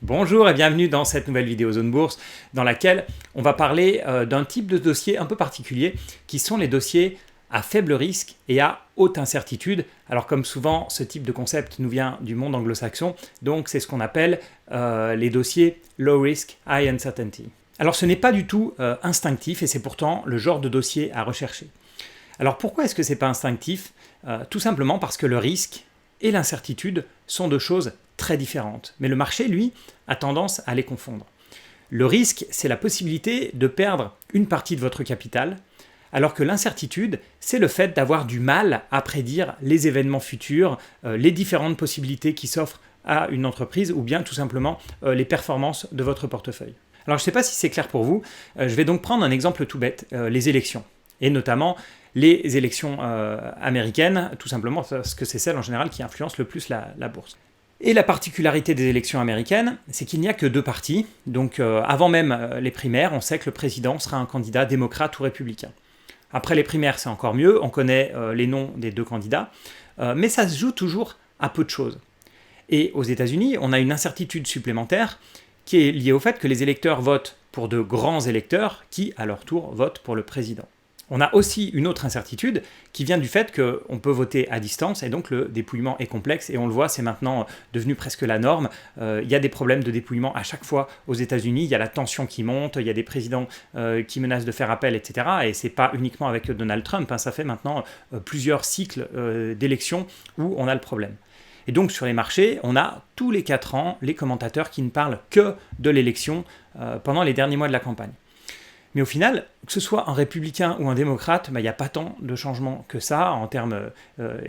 Bonjour et bienvenue dans cette nouvelle vidéo Zone Bourse dans laquelle on va parler d'un type de dossier un peu particulier qui sont les dossiers à faible risque et à haute incertitude. Alors comme souvent, ce type de concept nous vient du monde anglo-saxon, donc c'est ce qu'on appelle les dossiers low risk, high uncertainty. Alors ce n'est pas du tout instinctif et c'est pourtant le genre de dossier à rechercher. Alors pourquoi est-ce que c'est pas instinctif? Tout simplement parce que le risque et l'incertitude sont deux choses très différentes. Mais le marché, lui, a tendance à les confondre. Le risque, c'est la possibilité de perdre une partie de votre capital, alors que l'incertitude, c'est le fait d'avoir du mal à prédire les événements futurs, les différentes possibilités qui s'offrent à une entreprise ou bien tout simplement les performances de votre portefeuille. Alors je ne sais pas si c'est clair pour vous, je vais donc prendre un exemple tout bête, les élections, et notamment les élections américaines, tout simplement parce que c'est celle en général qui influence le plus la bourse. Et la particularité des élections américaines, c'est qu'il n'y a que deux partis. Donc avant même les primaires, on sait que le président sera un candidat démocrate ou républicain. Après les primaires, c'est encore mieux, on connaît les noms des deux candidats, mais ça se joue toujours à peu de choses. Et aux États-Unis, on a une incertitude supplémentaire qui est liée au fait que les électeurs votent pour de grands électeurs qui, à leur tour, votent pour le président. On a aussi une autre incertitude qui vient du fait qu'on peut voter à distance et donc le dépouillement est complexe et on le voit, c'est maintenant devenu presque la norme. Il y a des problèmes de dépouillement à chaque fois aux États-Unis, il y a la tension qui monte, il y a des présidents qui menacent de faire appel, etc. Et c'est pas uniquement avec Donald Trump, ça fait maintenant plusieurs cycles d'élections où on a le problème. Et donc sur les marchés, on a tous les 4 ans les commentateurs qui ne parlent que de l'élection pendant les derniers mois de la campagne. Mais au final, que ce soit un républicain ou un démocrate, il n'y a pas tant de changements que ça en termes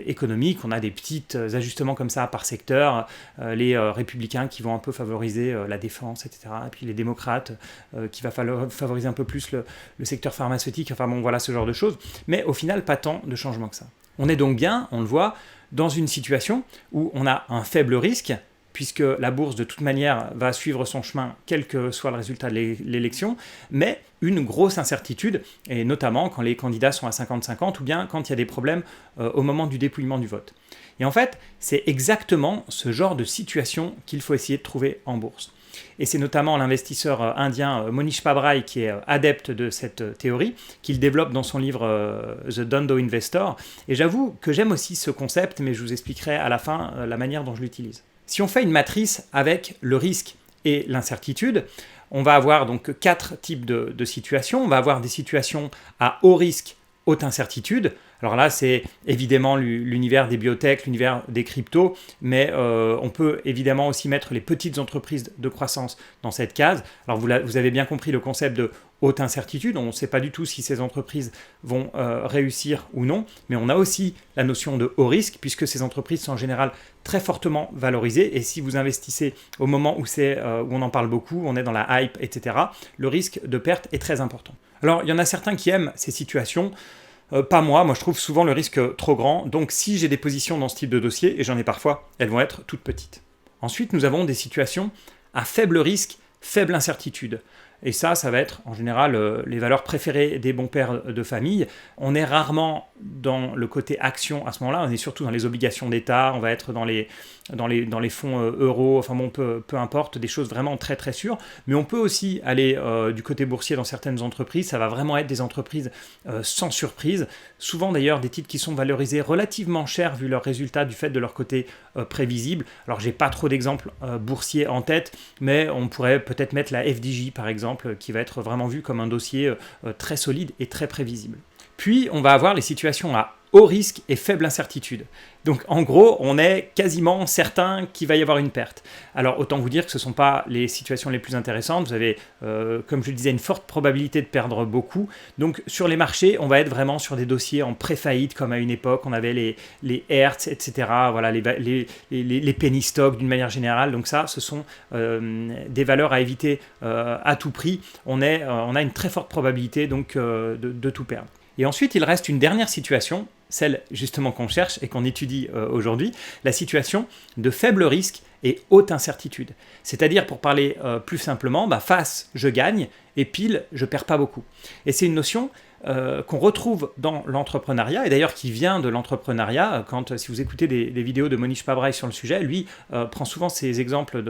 économiques. On a des petits ajustements comme ça par secteur. Les républicains qui vont un peu favoriser la défense, etc. Et puis les démocrates qui va favoriser un peu plus le secteur pharmaceutique. Enfin bon, voilà ce genre de choses. Mais au final, pas tant de changements que ça. On est donc bien, on le voit, dans une situation où on a un faible risque, puisque la bourse, de toute manière, va suivre son chemin, quel que soit le résultat de l'élection, mais une grosse incertitude, et notamment quand les candidats sont à 50-50, ou bien quand il y a des problèmes au moment du dépouillement du vote. Et en fait, c'est exactement ce genre de situation qu'il faut essayer de trouver en bourse. Et c'est notamment l'investisseur indien Monish Pabrai qui est adepte de cette théorie, qu'il développe dans son livre The Dundo Investor. Et j'avoue que j'aime aussi ce concept, mais je vous expliquerai à la fin la manière dont je l'utilise. Si on fait une matrice avec le risque et l'incertitude, on va avoir donc 4 types de situations. On va avoir des situations à haut risque, haute incertitude. Alors là, c'est évidemment l'univers des biotech, l'univers des cryptos, mais on peut évidemment aussi mettre les petites entreprises de croissance dans cette case. Alors vous avez bien compris le concept de haute incertitude, on ne sait pas du tout si ces entreprises vont réussir ou non, mais on a aussi la notion de haut risque, puisque ces entreprises sont en général très fortement valorisées, et si vous investissez au moment où on en parle beaucoup, on est dans la hype, etc., le risque de perte est très important. Alors il y en a certains qui aiment ces situations, pas moi je trouve souvent le risque trop grand, donc si j'ai des positions dans ce type de dossier, et j'en ai parfois, elles vont être toutes petites. Ensuite, nous avons des situations à faible risque, faible incertitude. Et ça va être en général les valeurs préférées des bons pères de famille. On est rarement dans le côté action à ce moment-là, on est surtout dans les obligations d'État, on va être dans les fonds euros, enfin bon, peu importe, des choses vraiment très très sûres. Mais on peut aussi aller du côté boursier dans certaines entreprises, ça va vraiment être des entreprises sans surprise. Souvent d'ailleurs des titres qui sont valorisés relativement cher vu leurs résultats du fait de leur côté prévisible. Alors j'ai pas trop d'exemples boursiers en tête, mais on pourrait peut-être mettre la FDJ par exemple, qui va être vraiment vu comme un dossier très solide et très prévisible. Puis on va avoir les situations à haut risque et faible incertitude. Donc en gros, on est quasiment certain qu'il va y avoir une perte. Alors autant vous dire que ce ne sont pas les situations les plus intéressantes. Vous avez, comme je le disais, une forte probabilité de perdre beaucoup. Donc sur les marchés, on va être vraiment sur des dossiers en pré-faillite, comme à une époque, on avait les Hertz, etc. Voilà, les penny stocks d'une manière générale. Donc ça, ce sont des valeurs à éviter à tout prix. On a une très forte probabilité donc, de tout perdre. Et ensuite, il reste une dernière situation, celle justement qu'on cherche et qu'on étudie aujourd'hui, la situation de faible risque et haute incertitude. C'est-à-dire, pour parler plus simplement, face, je gagne, et pile, je perds pas beaucoup. Et c'est une notion qu'on retrouve dans l'entrepreneuriat, et d'ailleurs qui vient de l'entrepreneuriat. Si vous écoutez des vidéos de Monish Pabrai sur le sujet, lui prend souvent ces exemples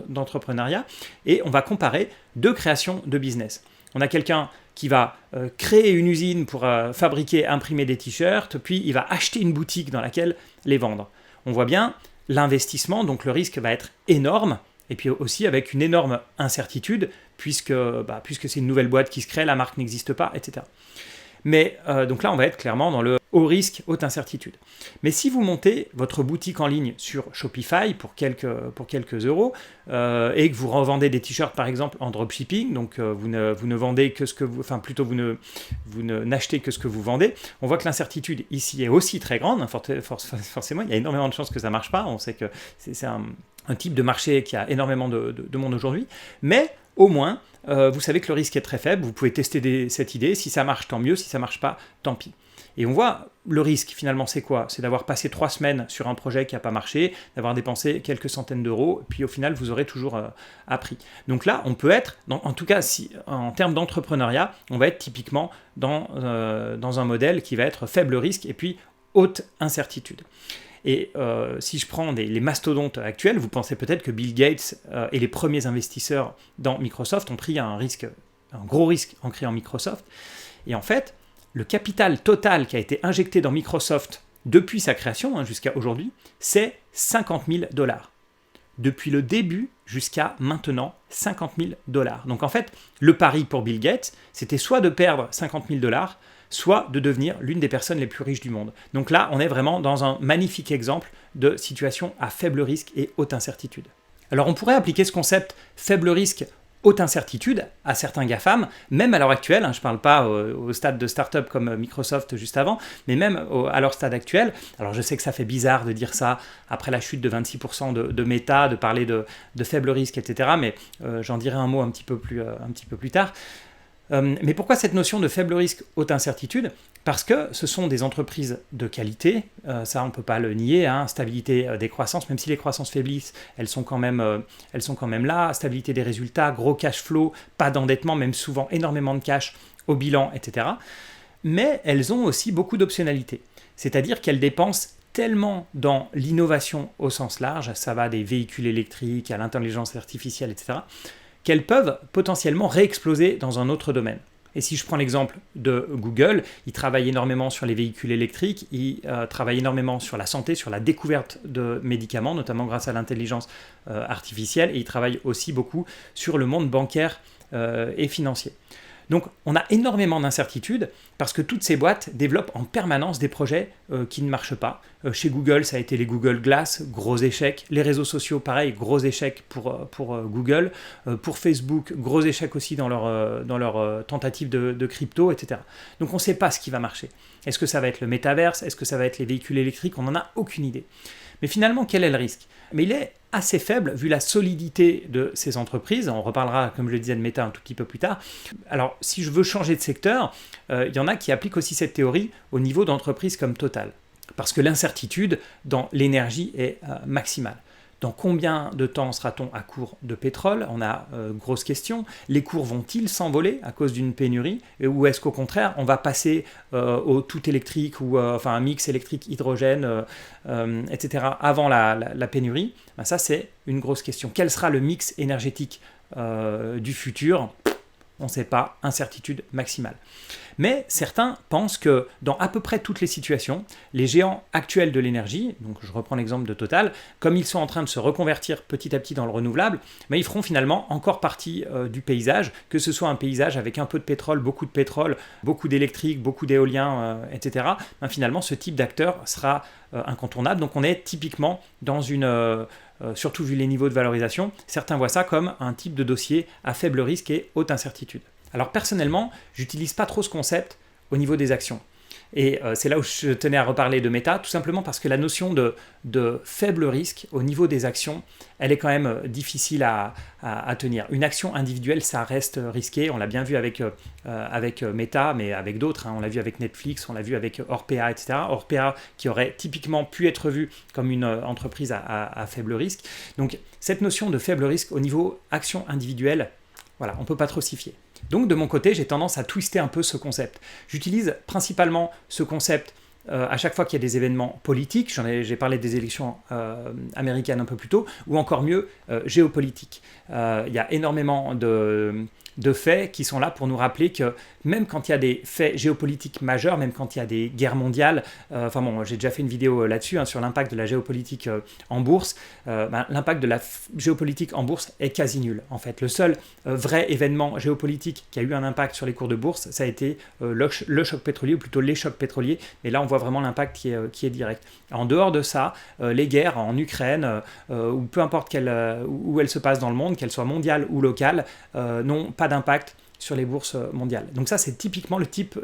d'entrepreneuriat, et on va comparer deux créations de business. On a quelqu'un qui va créer une usine pour fabriquer, imprimer des t-shirts, puis il va acheter une boutique dans laquelle les vendre. On voit bien l'investissement, donc le risque va être énorme, et puis aussi avec une énorme incertitude, puisque c'est une nouvelle boîte qui se crée, la marque n'existe pas, etc. Mais donc là, on va être clairement dans le haut risque, haute incertitude. Mais si vous montez votre boutique en ligne sur Shopify pour quelques euros et que vous revendez des t-shirts par exemple en dropshipping, donc vous ne vendez que ce que vous n'achetez que ce que vous vendez, on voit que l'incertitude ici est aussi très grande. Forcément, il y a énormément de chances que ça ne marche pas. On sait que c'est un type de marché qui a énormément de monde aujourd'hui, mais au moins, vous savez que le risque est très faible, vous pouvez tester cette idée, si ça marche tant mieux, si ça marche pas, tant pis. Et on voit le risque finalement c'est quoi ? C'est d'avoir passé 3 semaines sur un projet qui n'a pas marché, d'avoir dépensé quelques centaines d'euros, puis au final vous aurez toujours appris. Donc là on peut être, en tout cas en termes d'entrepreneuriat, on va être typiquement dans un modèle qui va être faible risque et puis haute incertitude. Et si je prends les mastodontes actuels, vous pensez peut-être que Bill Gates et les premiers investisseurs dans Microsoft ont pris un gros risque en créant Microsoft. Et en fait, le capital total qui a été injecté dans Microsoft depuis sa création jusqu'à aujourd'hui, c'est 50 000 $. Depuis le début jusqu'à maintenant, 50 000 $. Donc en fait, le pari pour Bill Gates, c'était soit de perdre 50 000 $, soit de devenir l'une des personnes les plus riches du monde. Donc là, on est vraiment dans un magnifique exemple de situation à faible risque et haute incertitude. Alors on pourrait appliquer ce concept faible risque, haute incertitude à certains GAFAM, même à l'heure actuelle, je ne parle pas au stade de start-up comme Microsoft juste avant, mais même à leur stade actuel. Alors je sais que ça fait bizarre de dire ça après la chute de 26% de Meta, de parler de faible risque, etc. Mais j'en dirai un mot un petit peu plus tard. Mais pourquoi cette notion de faible risque, haute incertitude ? Parce que ce sont des entreprises de qualité, ça on ne peut pas le nier, stabilité des croissances, même si les croissances faiblissent, elles sont quand même là, stabilité des résultats, gros cash flow, pas d'endettement, même souvent énormément de cash au bilan, etc. Mais elles ont aussi beaucoup d'optionnalités, c'est-à-dire qu'elles dépensent tellement dans l'innovation au sens large, ça va des véhicules électriques à l'intelligence artificielle, etc., qu'elles peuvent potentiellement réexploser dans un autre domaine. Et si je prends l'exemple de Google, ils travaillent énormément sur les véhicules électriques, ils travaillent énormément sur la santé, sur la découverte de médicaments, notamment grâce à l'intelligence artificielle, et ils travaillent aussi beaucoup sur le monde bancaire et financier. Donc on a énormément d'incertitudes parce que toutes ces boîtes développent en permanence des projets qui ne marchent pas. Chez Google, ça a été les Google Glass, gros échec. Les réseaux sociaux, pareil, gros échec pour Google. Pour Facebook, gros échec aussi dans leur tentative de crypto, etc. Donc on ne sait pas ce qui va marcher. Est-ce que ça va être le métaverse ? Est-ce que ça va être les véhicules électriques ? On n'en a aucune idée. Mais finalement, quel est le risque ? Mais il est assez faible vu la solidité de ces entreprises. On reparlera, comme je le disais, de Meta un tout petit peu plus tard. Alors, si je veux changer de secteur, il y en a qui appliquent aussi cette théorie au niveau d'entreprises comme Total. Parce que l'incertitude dans l'énergie est maximale. Dans combien de temps sera-t-on à court de pétrole ? On a grosse question. Les cours vont-ils s'envoler à cause d'une pénurie ? Ou est-ce qu'au contraire, on va passer au tout électrique ou un mix électrique hydrogène, etc. avant la pénurie ? Ça, c'est une grosse question. Quel sera le mix énergétique du futur ? On ne sait pas, incertitude maximale. Mais certains pensent que dans à peu près toutes les situations, les géants actuels de l'énergie, donc je reprends l'exemple de Total, comme ils sont en train de se reconvertir petit à petit dans le renouvelable, mais ils feront finalement encore partie du paysage, que ce soit un paysage avec un peu de pétrole, beaucoup d'électrique, beaucoup d'éolien, etc. Finalement, ce type d'acteur sera incontournable. Donc on est typiquement dans une... surtout vu les niveaux de valorisation, certains voient ça comme un type de dossier à faible risque et haute incertitude. Alors personnellement, j'utilise pas trop ce concept au niveau des actions. Et c'est là où je tenais à reparler de Meta, tout simplement parce que la notion de faible risque au niveau des actions, elle est quand même difficile à tenir. Une action individuelle, ça reste risqué. On l'a bien vu avec Meta, mais avec d'autres. On l'a vu avec Netflix, on l'a vu avec Orpea, etc. Orpea qui aurait typiquement pu être vu comme une entreprise à faible risque. Donc cette notion de faible risque au niveau action individuelle, voilà, on ne peut pas trop s'y fier. Donc de mon côté, j'ai tendance à twister un peu ce concept. J'utilise principalement ce concept à chaque fois qu'il y a des événements politiques, j'ai parlé des élections américaines un peu plus tôt, ou encore mieux, géopolitiques. Il y a énormément de faits qui sont là pour nous rappeler que même quand il y a des faits géopolitiques majeurs, même quand il y a des guerres mondiales, j'ai déjà fait une vidéo là-dessus, sur l'impact de la géopolitique en bourse, l'impact de la géopolitique en bourse est quasi nul en fait. Le seul vrai événement géopolitique qui a eu un impact sur les cours de bourse, ça a été le choc pétrolier, ou plutôt les chocs pétroliers, mais là on voit vraiment l'impact qui est direct. En dehors de ça, les guerres en Ukraine, ou peu importe où elles se passent dans le monde, qu'elles soient mondiales ou locales, n'ont pas d'impact sur les bourses mondiales. Donc ça, c'est typiquement le type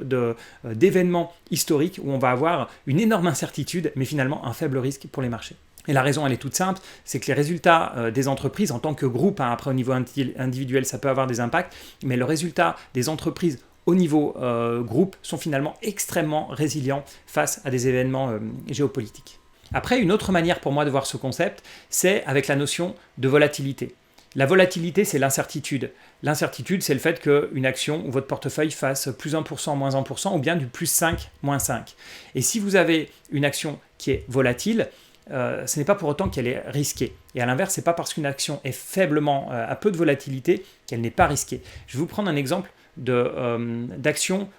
d'événement historique où on va avoir une énorme incertitude, mais finalement un faible risque pour les marchés. Et la raison, elle est toute simple, c'est que les résultats des entreprises en tant que groupe, après au niveau individuel, ça peut avoir des impacts, mais le résultat des entreprises au niveau groupe sont finalement extrêmement résilients face à des événements géopolitiques. Après, une autre manière pour moi de voir ce concept, c'est avec la notion de volatilité. La volatilité, c'est l'incertitude. L'incertitude, c'est le fait qu'une action ou votre portefeuille fasse plus 1%, moins 1%, ou bien du plus 5, moins 5. Et si vous avez une action qui est volatile, ce n'est pas pour autant qu'elle est risquée. Et à l'inverse, ce n'est pas parce qu'une action est faiblement, à peu de volatilité, qu'elle n'est pas risquée. Je vais vous prendre un exemple d'action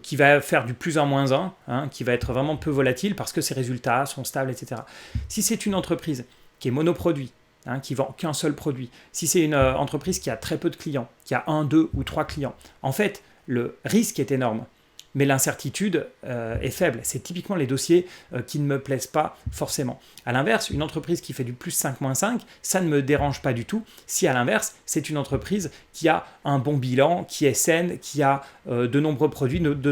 qui va faire du plus 1, moins 1, qui va être vraiment peu volatile parce que ses résultats sont stables, etc. Si c'est une entreprise qui est monoproduit, qui vend qu'un seul produit, si c'est une entreprise qui a très peu de clients, qui a 1, 2 ou 3 clients, en fait, le risque est énorme, mais l'incertitude est faible. C'est typiquement les dossiers qui ne me plaisent pas forcément. À l'inverse, une entreprise qui fait du plus 5, moins 5, ça ne me dérange pas du tout. Si à l'inverse, c'est une entreprise qui a un bon bilan, qui est saine, qui a de nombreux produits, de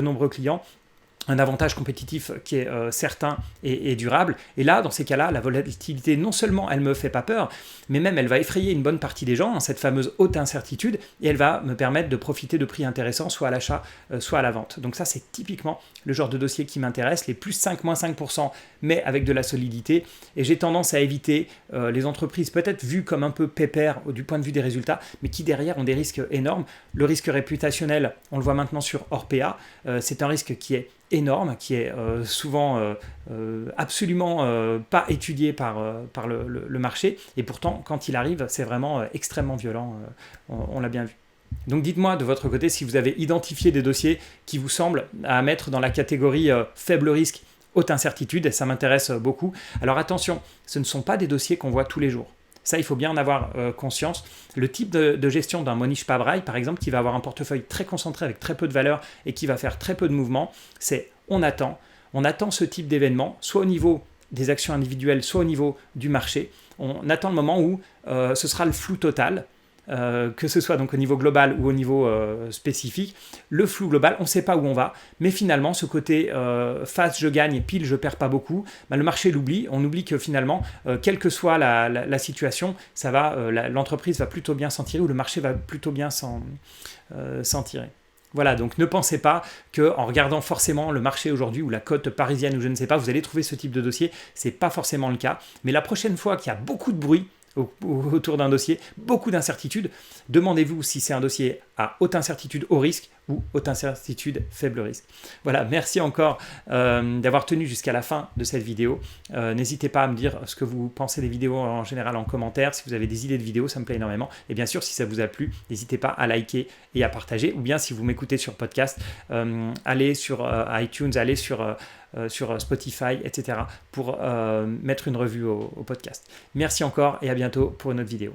nombreux clients, un avantage compétitif qui est certain et durable. Et là, dans ces cas-là, la volatilité, non seulement elle ne me fait pas peur, mais même elle va effrayer une bonne partie des gens, cette fameuse haute incertitude, et elle va me permettre de profiter de prix intéressants, soit à l'achat, soit à la vente. Donc ça, c'est typiquement le genre de dossier qui m'intéresse, les plus 5, moins 5%, mais avec de la solidité. Et j'ai tendance à éviter les entreprises peut-être vues comme un peu pépères du point de vue des résultats, mais qui derrière ont des risques énormes. Le risque réputationnel, on le voit maintenant sur Orpea, c'est un risque qui est énorme, qui est souvent absolument pas étudié par le marché, et pourtant quand il arrive c'est vraiment extrêmement violent, on l'a bien vu. Donc dites-moi de votre côté si vous avez identifié des dossiers qui vous semblent à mettre dans la catégorie faible risque, haute incertitude, et ça m'intéresse beaucoup. Alors attention, ce ne sont pas des dossiers qu'on voit tous les jours. Ça, il faut bien en avoir conscience. Le type de gestion d'un Monish Pabrai, par exemple, qui va avoir un portefeuille très concentré avec très peu de valeur et qui va faire très peu de mouvements, c'est on attend ce type d'événement, soit au niveau des actions individuelles, soit au niveau du marché. On attend le moment où ce sera le flou total, que ce soit donc au niveau global ou au niveau spécifique. Le flou global, on ne sait pas où on va, mais finalement ce côté face je gagne, pile je perds pas beaucoup, le marché l'oublie, on oublie que finalement quelle que soit la situation, l'entreprise va plutôt bien s'en tirer, ou le marché va plutôt bien s'en tirer. Voilà, donc ne pensez pas qu'en regardant forcément le marché aujourd'hui ou la cote parisienne ou je ne sais pas, vous allez trouver ce type de dossier. Ce n'est pas forcément le cas. Mais la prochaine fois qu'il y a beaucoup de bruit autour d'un dossier, beaucoup d'incertitudes, demandez-vous si c'est un dossier à haute incertitude haut risque ou haute incertitude faible risque. Voilà, merci encore d'avoir tenu jusqu'à la fin de cette vidéo. N'hésitez pas à me dire ce que vous pensez des vidéos en général en commentaire. Si vous avez des idées de vidéos, ça me plaît énormément. Et bien sûr, si ça vous a plu, n'hésitez pas à liker et à partager. Ou bien si vous m'écoutez sur podcast, allez sur iTunes, allez sur Spotify, etc. pour mettre une revue au podcast. Merci encore et à bientôt pour une autre vidéo.